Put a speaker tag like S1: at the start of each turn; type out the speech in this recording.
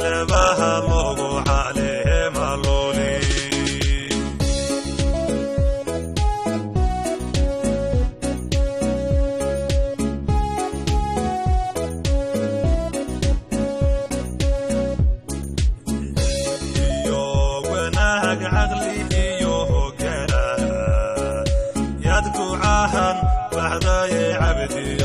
S1: لبها لوغو عليه مالولي عقلي إيوه كلا يدكو عاهن بعد عبدي